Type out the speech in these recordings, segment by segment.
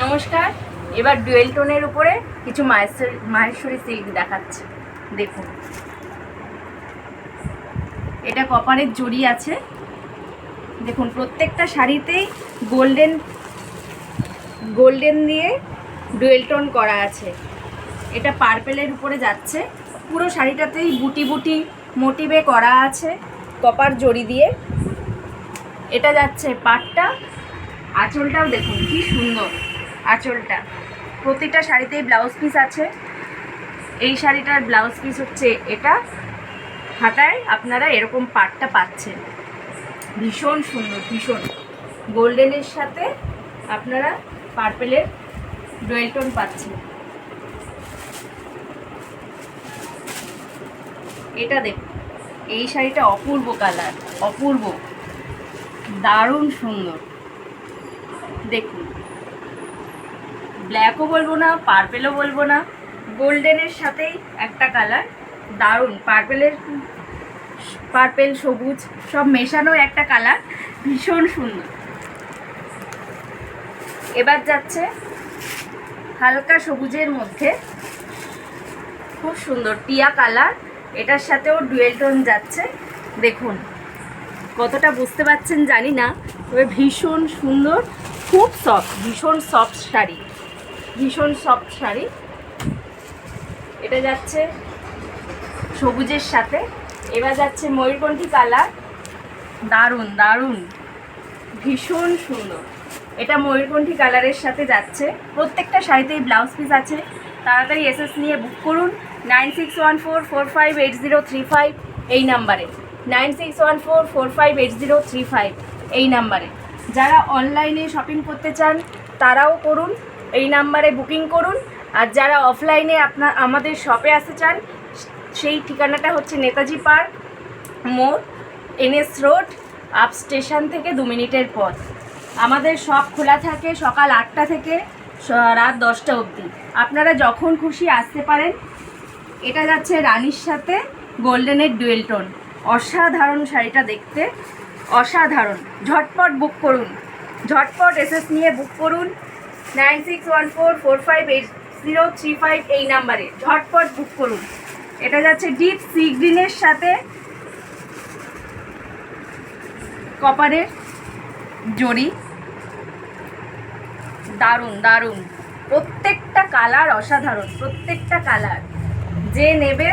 নমস্কার। এবার ডুয়েল টোনের উপরে কিছু মাহেশ্বরী সিল্ক দেখাচ্ছে। দেখুন, এটা কপারের জড়ি আছে। দেখুন, প্রত্যেকটা শাড়িতেই গোল্ডেন দিয়ে ডুয়েল টোন করা আছে। এটা পার্পেলের উপরে যাচ্ছে। পুরো শাড়িটাতেই বুটি বুটি মোটিভে করা আছে কপার জড়ি দিয়ে। এটা যাচ্ছে পাটটা। আঁচলটাও দেখুন কি সুন্দর আঁচলটা। প্রতিটা শাড়িতেই ব্লাউজ পিস আছে। এই শাড়িটার ব্লাউজ পিস হচ্ছে এটা। হাতায় আপনারা এরকম পাটটা পাচ্ছেন, ভীষণ সুন্দর, ভীষণ গোল্ডেনের সাথে আপনারা পার্পেলের ডুয়েল টোন পাচ্ছেন। এটা দেখুন, এই শাড়িটা অপূর্ব কালার, অপূর্ব, দারুণ সুন্দর। দেখুন, ব্ল্যাকও বলবো না, পার্পেলও বলবো না, গোল্ডেনের সাথেই একটা কালার, দারুণ। পার্পেল সবুজ সব মেশানো একটা কালার, ভীষণ সুন্দর। এবার যাচ্ছে হালকা সবুজের মধ্যে, খুব সুন্দর টিয়া কালার। এটার সাথেও ডুয়েল টোন যাচ্ছে। দেখুন কতটা বুঝতে পারছেন জানি না, তবে ভীষণ সুন্দর, খুব সফট, ভীষণ সফট শাড়ি, ভীষণ সফট শাড়ি। এটা যাচ্ছে সবুজের সাথে। এবার যাচ্ছে ময়ূরকণ্ঠী কালার, দারুণ দারুণ, ভীষণ সুন্দর। এটা ময়ূরকণ্ঠী কালারের সাথে যাচ্ছে। প্রত্যেকটা শাড়িতেই ব্লাউজ পিস আছে। তাড়াতাড়ি এসএস নিয়ে বুক করুন 9614458035 এই নাম্বারে, 9614458035 এই নাম্বারে। যারা অনলাইনে শপিং করতে চান তারাও করুন, এই নাম্বারে বুকিং করুন। আর যারা অফলাইনে আমাদের শপে আসতে চান, সেই ঠিকানাটা হচ্ছে নেতাজি পার্ক মোড়, NS রোড, আপ স্টেশন থেকে 2 মিনিটের পথ। আমাদের শপ খোলা থাকে সকাল 8টা থেকে রাত 10টা অবধি। আপনারা যখন খুশি আসতে পারেন। এটা যাচ্ছে রানীর সাথে গোল্ডেনের ডুয়েল টোন, অসাধারণ শাড়িটা দেখতে, অসাধারণ। ঝটপট বুক করুন, ঝটপট এসএস নিয়ে বুক করুন 9614458035 এই নাম্বারে, ঝটপট বুক করুন। এটা যাচ্ছে ডিপ সি গ্রিনের সাথে কপারের জড়ি, দারুণ দারুণ। প্রত্যেকটা কালার অসাধারণ, প্রত্যেকটা কালার। যে নেবে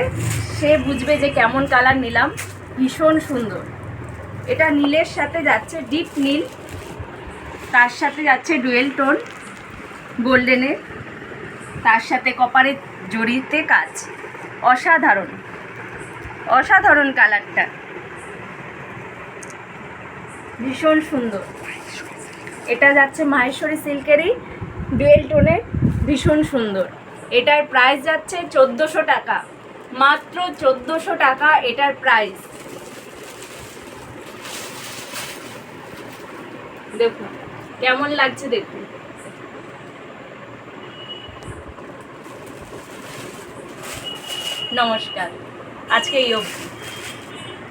সে বুঝবে যে কেমন কালার নিলাম, ভীষণ সুন্দর। এটা নীলের সাথে যাচ্ছে, ডিপ নীল, তার সাথে যাচ্ছে ডুয়েল টোন গোল্ডেনের, তার সাথে কপারের জড়িতে কাজ, অসাধারণ, অসাধারণ কালারটা, ভীষণ সুন্দর। এটা যাচ্ছে মাহেশ্বরী সিল্কেরই ডুয়েল টোনের, ভীষণ সুন্দর। এটার প্রাইস যাচ্ছে 1400 টাকা, মাত্র 1400 টাকা এটার প্রাইস। দেখুন কেমন লাগছে, দেখুন। নমস্কার, আজকে এই অবধি।